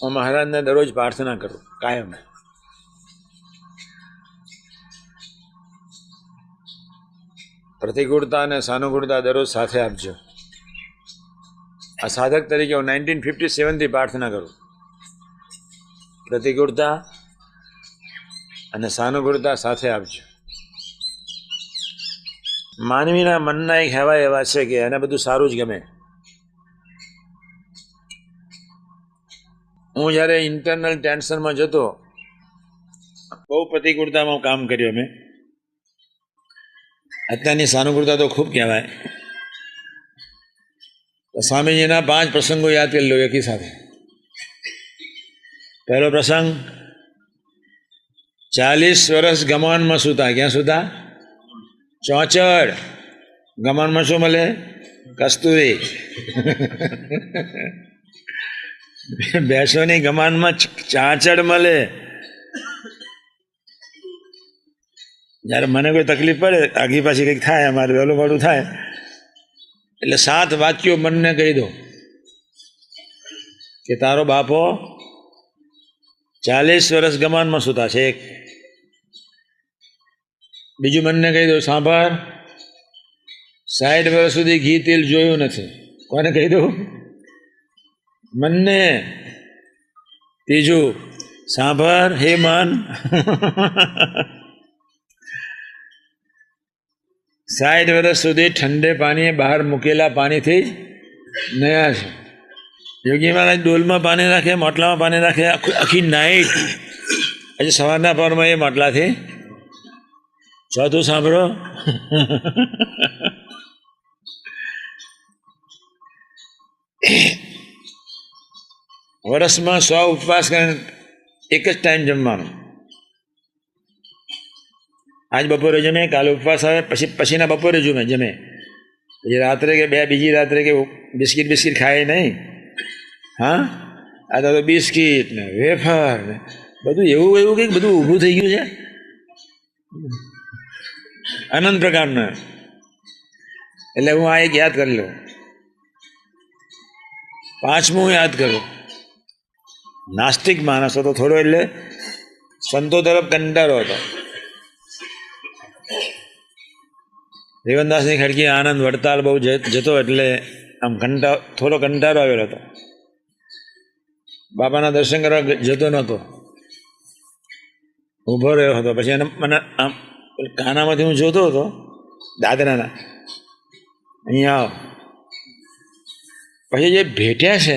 હું મહારાજને દરરોજ પ્રાર્થના કરું કાયમ. પ્રતિકૂળતા અને સાનુકૂળતા દરરોજ સાથે આપજો. આ સાધક તરીકે હું 1957થી પ્રાર્થના કરું. પ્રતિકૂળતા અને સાનુકૂળતા સાથે આપજો. માનવીના મનના એક હેવા એવા છે કે એને બધું સારું જ ગમે. હું જ્યારે ઇન્ટરનલ ટેન્શનમાં જતો, બહુ પ્રતિકૂળતામાં કામ કર્યું મેં. અત્યારની સાનુકૂળતા તો ખૂબ કહેવાય. સ્વામીજીના 5 પ્રસંગો યાદ કરી લો એકી સાથે. પહેલો પ્રસંગ, 40 વર્ષ ગમાનમાં સૂતા. ક્યાં સૂતા? ચોચડ. ગમાનમાં શું મળે? કસ્તુરી. બેસોની ગમાનમાં ચાંચડ મળે. જ્યારે મને કોઈ તકલીફ પડે, આગી પાછી કંઈક થાય, અમારે વહેલું મોડું થાય, એટલે 7 વાક્યો મનને કહી દો કે તારો બાપો 40 વર્ષ ગમાનમાં સૂતા છે. એક બીજું મનને કહી દો, સાંભળ, 60 વર્ષ સુધી ઘી તેલ જોયું નથી. કોને કહી દઉં? મનને. ત્રીજું, સાંભળ હે મન, 60 વર્ષ સુધી ઠંડે પાણીએ બહાર મૂકેલા પાણીથી નયા છે. યોગી મહારાજ ડોલમાં પાણી રાખે, માટલામાં પાણી રાખે, આખી નાઈટ, હજી સવારના પરમાં એ માટલાથી. ચોથું સાંભળો, વર્ષમાં 100 ઉપવાસ કરીને એક જ ટાઈમ જમવાનું. આજ બપોરે જમે, કાલે ઉપવાસ આવે, પછીના બપોરે જમે. પછી રાત્રે કે બીજી રાત્રે કે બિસ્કિટ ખાય નહીં. હા, આ તો બિસ્કિટ ને વેફર ને બધું એવું કંઈક બધું ઊભું થઈ ગયું છે અનંત પ્રકારનું. એટલે હું આ એક યાદ કરી લઉં. 5મું યાદ કરું, નાસ્તિક માણસ હતો થોડો, એટલે સંતો તરફ કંટાળો હતો. દેવનદાસની ખડકી આનંદ વડતાલ બહુ જતો, એટલે આમ થોડો કંટાળો આવેલો હતો. બાપાના દર્શન કરવા જતો નહોતો, ઊભો રહ્યો હતો. પછી એને મને આમ કાનામાંથી હું જોતો હતો, દાદરાના, અહીંયા આવો. પછી જે ભેટ્યા છે